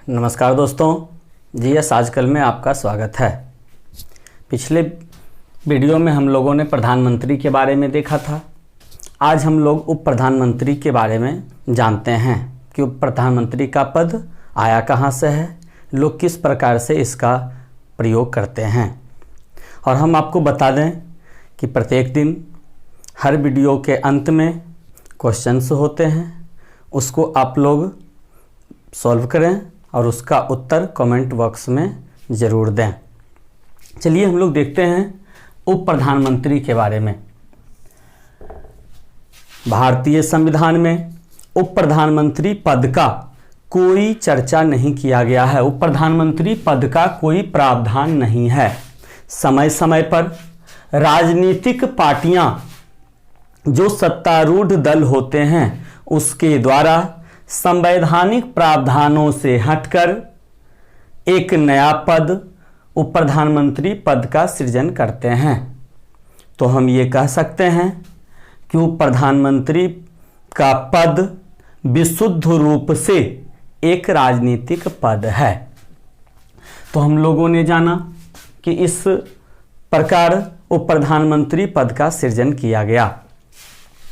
नमस्कार दोस्तों, जीएस आजकल में आपका स्वागत है। पिछले वीडियो में हम लोगों ने प्रधानमंत्री के बारे में देखा था। आज हम लोग उप प्रधानमंत्री के बारे में जानते हैं कि उप प्रधानमंत्री का पद आया कहाँ से है, लोग किस प्रकार से इसका प्रयोग करते हैं। और हम आपको बता दें कि प्रत्येक दिन हर वीडियो के अंत में क्वेश्चंस होते हैं, उसको आप लोग सॉल्व करें और उसका उत्तर कमेंट बॉक्स में ज़रूर दें। चलिए हम लोग देखते हैं उप प्रधानमंत्री के बारे में। भारतीय संविधान में उप प्रधानमंत्री पद का कोई चर्चा नहीं किया गया है। उप प्रधानमंत्री पद का कोई प्रावधान नहीं है। समय समय पर राजनीतिक पार्टियां जो सत्तारूढ़ दल होते हैं उसके द्वारा संवैधानिक प्रावधानों से हटकर एक नया पद उप प्रधानमंत्री पद का सृजन करते हैं। तो हम ये कह सकते हैं कि उप प्रधानमंत्री का पद विशुद्ध रूप से एक राजनीतिक पद है। तो हम लोगों ने जाना कि इस प्रकार उप प्रधानमंत्री पद का सृजन किया गया।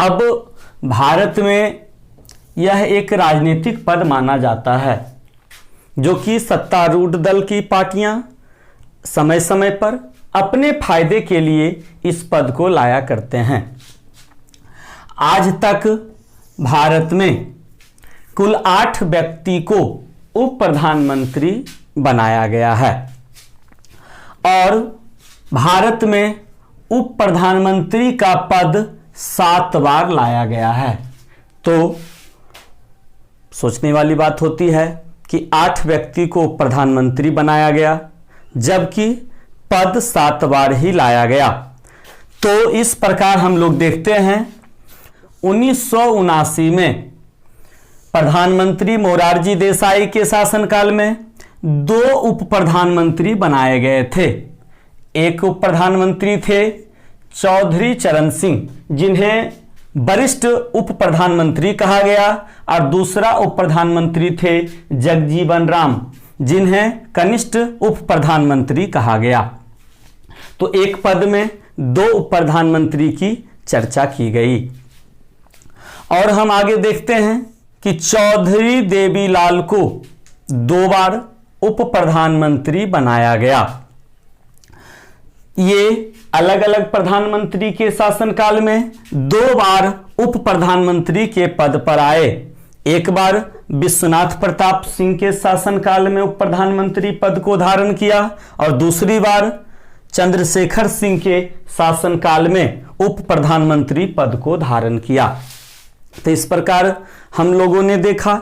अब भारत में यह एक राजनीतिक पद माना जाता है जो कि सत्तारूढ़ दल की पार्टियां समय समय पर अपने फायदे के लिए इस पद को लाया करते हैं। आज तक भारत में कुल 8 व्यक्ति को उप प्रधानमंत्री बनाया गया है और भारत में उप प्रधानमंत्री का पद 7 बार लाया गया है। तो सोचने वाली बात होती है कि 8 व्यक्ति को प्रधानमंत्री बनाया गया जबकि पद 7 बार ही लाया गया। तो इस प्रकार हम लोग देखते हैं 1979 में प्रधानमंत्री मोरारजी देसाई के शासनकाल में 2 उप प्रधानमंत्री बनाए गए थे। एक उप प्रधानमंत्री थे चौधरी चरण सिंह जिन्हें वरिष्ठ उप प्रधानमंत्री कहा गया और दूसरा उप प्रधानमंत्री थे जगजीवन राम जिन्हें कनिष्ठ उप प्रधानमंत्री कहा गया। तो एक पद में 2 उप प्रधानमंत्री की चर्चा की गई। और हम आगे देखते हैं कि चौधरी देवीलाल को 2 बार उप प्रधानमंत्री बनाया गया। ये अलग अलग प्रधानमंत्री के शासनकाल में 2 बार उप प्रधानमंत्री के पद पर आए। एक बार विश्वनाथ प्रताप सिंह के शासनकाल में उप प्रधानमंत्री पद को धारण किया और दूसरी बार चंद्रशेखर सिंह के शासनकाल में उप प्रधानमंत्री पद को धारण किया। तो इस प्रकार हम लोगों ने देखा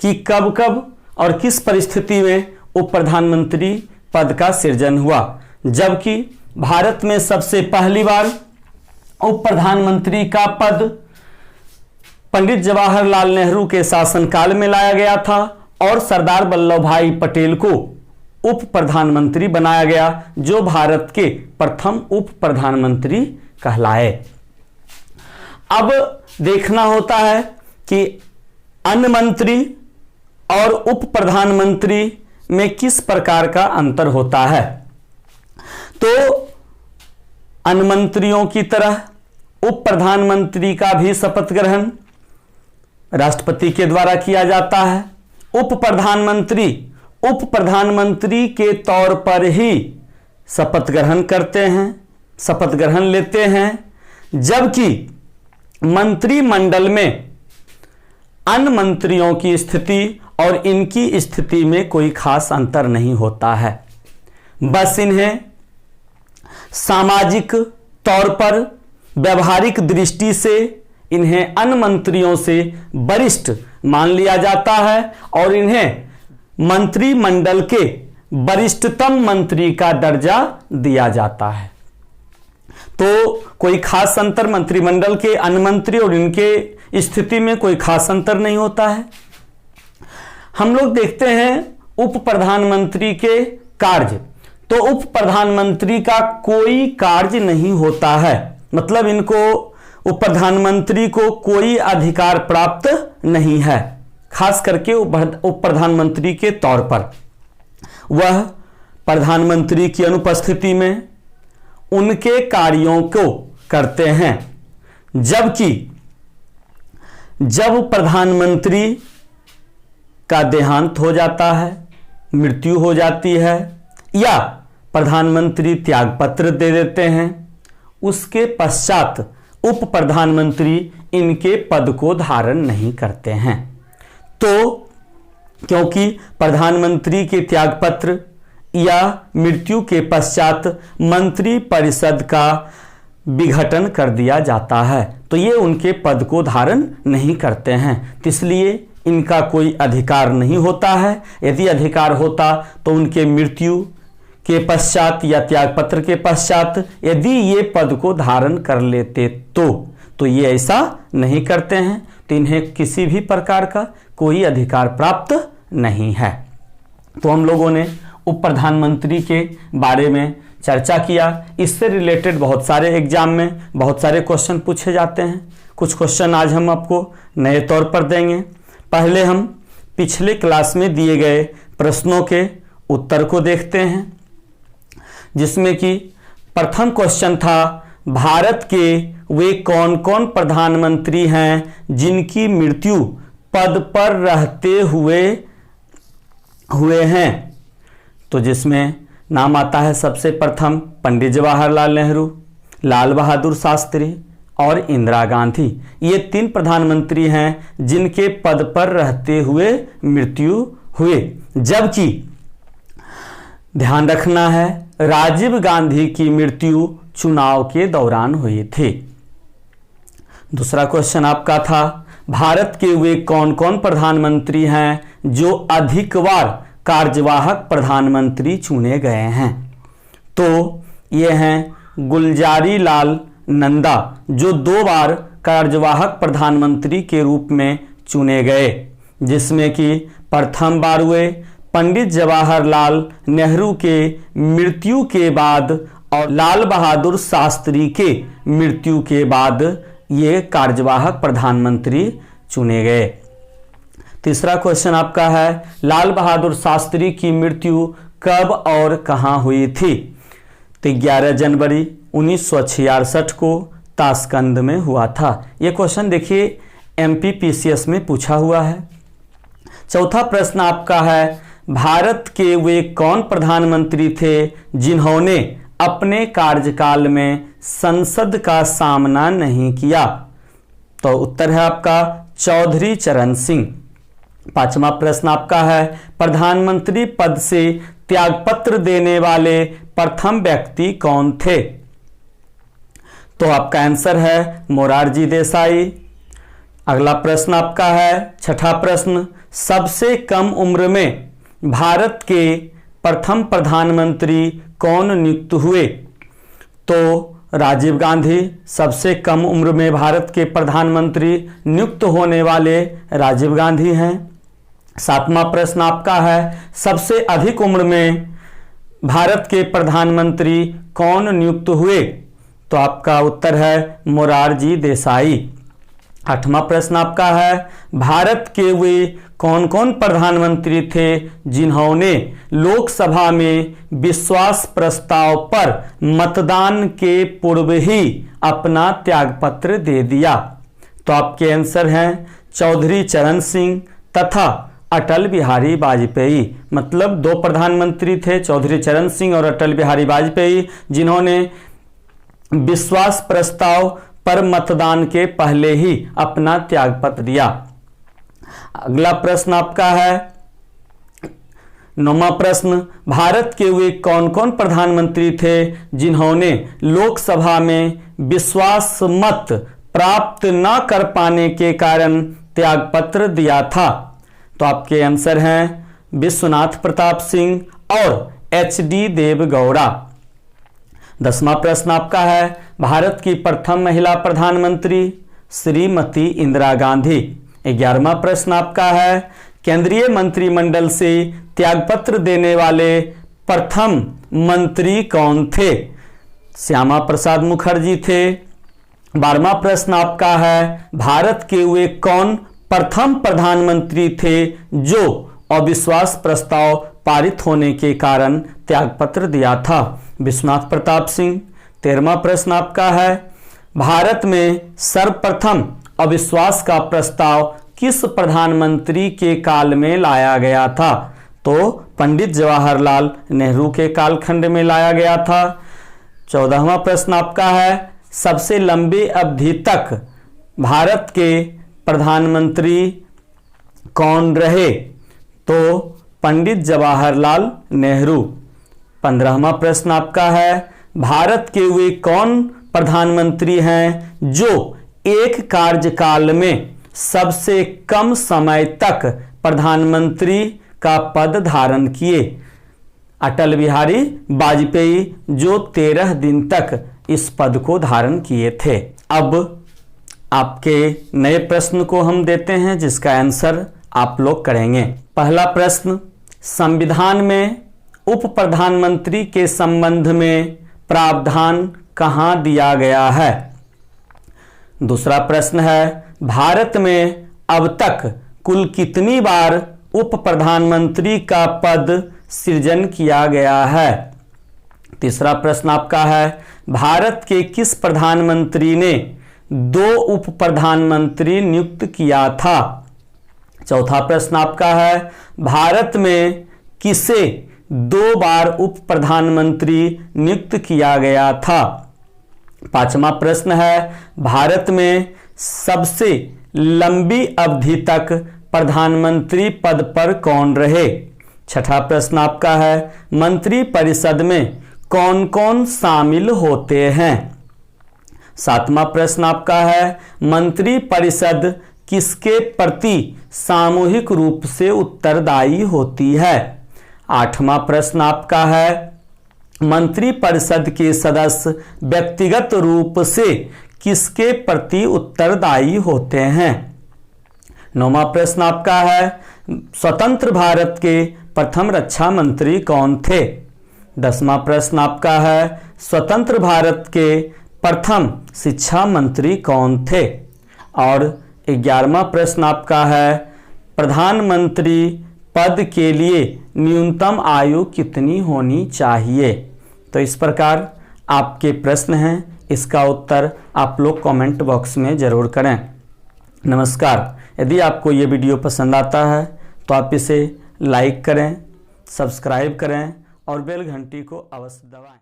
कि कब कब और किस परिस्थिति में उप प्रधानमंत्री पद का सृजन हुआ। जबकि भारत में सबसे पहली बार उप प्रधानमंत्री का पद पंडित जवाहरलाल नेहरू के शासनकाल में लाया गया था और सरदार वल्लभ भाई पटेल को उप प्रधानमंत्री बनाया गया जो भारत के प्रथम उप प्रधानमंत्री कहलाए। अब देखना होता है कि अन्य मंत्री और उप प्रधानमंत्री में किस प्रकार का अंतर होता है। तो अन्य मंत्रियों की तरह उप प्रधानमंत्री का भी शपथ ग्रहण राष्ट्रपति के द्वारा किया जाता है। उप प्रधानमंत्री के तौर पर ही शपथ ग्रहण करते हैं, शपथ ग्रहण लेते हैं। जबकि मंत्रिमंडल में अन्य मंत्रियों की स्थिति और इनकी स्थिति में कोई खास अंतर नहीं होता है। बस इन्हें सामाजिक तौर पर व्यवहारिक दृष्टि से इन्हें अन्य मंत्रियों से वरिष्ठ मान लिया जाता है और इन्हें मंत्रिमंडल के वरिष्ठतम मंत्री का दर्जा दिया जाता है। तो कोई खास अंतर मंत्रिमंडल के अन्य मंत्री और इनके स्थिति में कोई खास अंतर नहीं होता है। हम लोग देखते हैं उप प्रधानमंत्री के कार्य। तो उप प्रधानमंत्री का कोई कार्य नहीं होता है, मतलब इनको उप प्रधानमंत्री को कोई अधिकार प्राप्त नहीं है। खास करके उप प्रधानमंत्री के तौर पर। वह प्रधानमंत्री की अनुपस्थिति में उनके कार्यों को करते हैं, जबकि जब प्रधानमंत्री का देहांत हो जाता है, मृत्यु हो जाती है या प्रधानमंत्री त्यागपत्र दे देते हैं, उसके पश्चात उप प्रधानमंत्री इनके पद को धारण नहीं करते हैं। तो क्योंकि प्रधानमंत्री के त्यागपत्र या मृत्यु के पश्चात मंत्री परिषद का विघटन कर दिया जाता है, तो ये उनके पद को धारण नहीं करते हैं, तो इसलिए इनका कोई अधिकार नहीं होता है। यदि अधिकार होता तो उनके मृत्यु के पश्चात या त्यागपत्र के पश्चात यदि ये पद को धारण कर लेते तो ये ऐसा नहीं करते हैं, तो इन्हें किसी भी प्रकार का कोई अधिकार प्राप्त नहीं है। तो हम लोगों ने उप प्रधानमंत्री के बारे में चर्चा किया। इससे रिलेटेड बहुत सारे एग्जाम में बहुत सारे क्वेश्चन पूछे जाते हैं। कुछ क्वेश्चन आज हम आपको नए तौर पर देंगे। पहले हम पिछले क्लास में दिए गए प्रश्नों के उत्तर को देखते हैं, जिसमें कि प्रथम क्वेश्चन था, भारत के वे कौन कौन प्रधानमंत्री हैं जिनकी मृत्यु पद पर रहते हुए हैं। तो जिसमें नाम आता है सबसे प्रथम पंडित जवाहरलाल नेहरू, लाल बहादुर शास्त्री और इंदिरा गांधी। ये 3 प्रधानमंत्री हैं जिनके पद पर रहते हुए मृत्यु हुए, जबकि ध्यान रखना है राजीव गांधी की मृत्यु चुनाव के दौरान हुई थी। दूसरा क्वेश्चन आपका था, भारत के वे कौन कौन प्रधानमंत्री हैं जो अधिक बार कार्यवाहक प्रधानमंत्री चुने गए हैं। तो ये हैं गुलजारी लाल नंदा, जो 2 बार कार्यवाहक प्रधानमंत्री के रूप में चुने गए, जिसमें कि प्रथम बार हुए पंडित जवाहरलाल नेहरू के मृत्यु के बाद और लाल बहादुर शास्त्री के मृत्यु के बाद ये कार्यवाहक प्रधानमंत्री चुने गए। तीसरा क्वेश्चन आपका है, लाल बहादुर शास्त्री की मृत्यु कब और कहां हुई थी। तो 11 जनवरी 1966 को ताशकंद में हुआ था। यह क्वेश्चन देखिए MPPCS में पूछा हुआ है। चौथा प्रश्न आपका है, भारत के वे कौन प्रधानमंत्री थे जिन्होंने अपने कार्यकाल में संसद का सामना नहीं किया। तो उत्तर है आपका चौधरी चरण सिंह। पांचवा प्रश्न आपका है, प्रधानमंत्री पद से त्यागपत्र देने वाले प्रथम व्यक्ति कौन थे। तो आपका आंसर है मोरारजी देसाई। अगला प्रश्न आपका है छठा प्रश्न, सबसे कम उम्र में भारत के प्रथम प्रधानमंत्री कौन नियुक्त हुए। तो राजीव गांधी सबसे कम उम्र में भारत के प्रधानमंत्री नियुक्त होने वाले राजीव गांधी हैं। सातवां प्रश्न आपका है, सबसे अधिक उम्र में भारत के प्रधानमंत्री कौन नियुक्त हुए। तो आपका उत्तर है मोरारजी देसाई। आठवां प्रश्न आपका है, भारत के वे कौन कौन प्रधानमंत्री थे जिन्होंने लोकसभा में विश्वास प्रस्ताव पर मतदान के पूर्व ही अपना त्यागपत्र दे दिया। तो आपके आंसर हैं चौधरी चरण सिंह तथा अटल बिहारी वाजपेयी। मतलब 2 प्रधानमंत्री थे, चौधरी चरण सिंह और अटल बिहारी वाजपेयी, जिन्होंने विश्वास प्रस्ताव पर मतदान के पहले ही अपना त्यागपत्र दिया। अगला प्रश्न आपका है 9वां प्रश्न, भारत के वे कौन कौन प्रधानमंत्री थे जिन्होंने लोकसभा में विश्वास मत प्राप्त न कर पाने के कारण त्यागपत्र दिया था। तो आपके आंसर हैं विश्वनाथ प्रताप सिंह और HD देवगौड़ा। 10वां प्रश्न आपका है, भारत की प्रथम महिला प्रधानमंत्री श्रीमती इंदिरा गांधी। 11वां प्रश्न आपका है, केंद्रीय मंत्रिमंडल से त्यागपत्र देने वाले प्रथम मंत्री कौन थे। श्यामा प्रसाद मुखर्जी थे। 12वां प्रश्न आपका है, भारत के वे कौन प्रथम प्रधानमंत्री थे जो अविश्वास प्रस्ताव पारित होने के कारण त्यागपत्र दिया था? विश्वनाथ प्रताप सिंह। 13वां प्रश्न आपका है, भारत में सर्वप्रथम अविश्वास का प्रस्ताव किस प्रधानमंत्री के काल में लाया गया था? तो पंडित जवाहरलाल नेहरू के कालखंड में लाया गया था। 14वां प्रश्न आपका है, सबसे लंबी अवधि तक भारत के प्रधानमंत्री कौन रहे? तो पंडित जवाहरलाल नेहरू। 15वां प्रश्न आपका है, भारत के वे कौन प्रधानमंत्री हैं जो एक कार्यकाल में सबसे कम समय तक प्रधानमंत्री का पद धारण किए? अटल बिहारी वाजपेयी, जो 13 दिन तक इस पद को धारण किए थे। अब आपके नए प्रश्न को हम देते हैं जिसका आंसर आप लोग करेंगे। पहला प्रश्न, संविधान में उप प्रधानमंत्री के संबंध में प्रावधान कहाँ दिया गया है? दूसरा प्रश्न है, भारत में अब तक कुल कितनी बार उप प्रधानमंत्री का पद सृजन किया गया है? तीसरा प्रश्न आपका है, भारत के किस प्रधानमंत्री ने 2 उप प्रधानमंत्री नियुक्त किया था? चौथा प्रश्न आपका है, भारत में किसे 2 बार उप प्रधानमंत्री नियुक्त किया गया था? पांचवा प्रश्न है, भारत में सबसे लंबी अवधि तक प्रधानमंत्री पद पर कौन रहे? छठा प्रश्न आपका है, मंत्री परिषद में कौन कौन शामिल होते हैं? सातवां प्रश्न आपका है, मंत्री परिषद किसके प्रति सामूहिक रूप से उत्तरदायी होती है? आठवां प्रश्न आपका है, मंत्री परिषद के सदस्य व्यक्तिगत रूप से किसके प्रति उत्तरदायी होते हैं? नौवां प्रश्न आपका है, स्वतंत्र भारत के प्रथम रक्षा मंत्री कौन थे? 10वां प्रश्न आपका है, स्वतंत्र भारत के प्रथम शिक्षा मंत्री कौन थे? और 11वां प्रश्न आपका है, प्रधानमंत्री पद के लिए न्यूनतम आयु कितनी होनी चाहिए? तो इस प्रकार आपके प्रश्न हैं, इसका उत्तर आप लोग कमेंट बॉक्स में ज़रूर करें। नमस्कार। यदि आपको ये वीडियो पसंद आता है तो आप इसे लाइक करें, सब्सक्राइब करें और बेल घंटी को अवश्य दबाएं।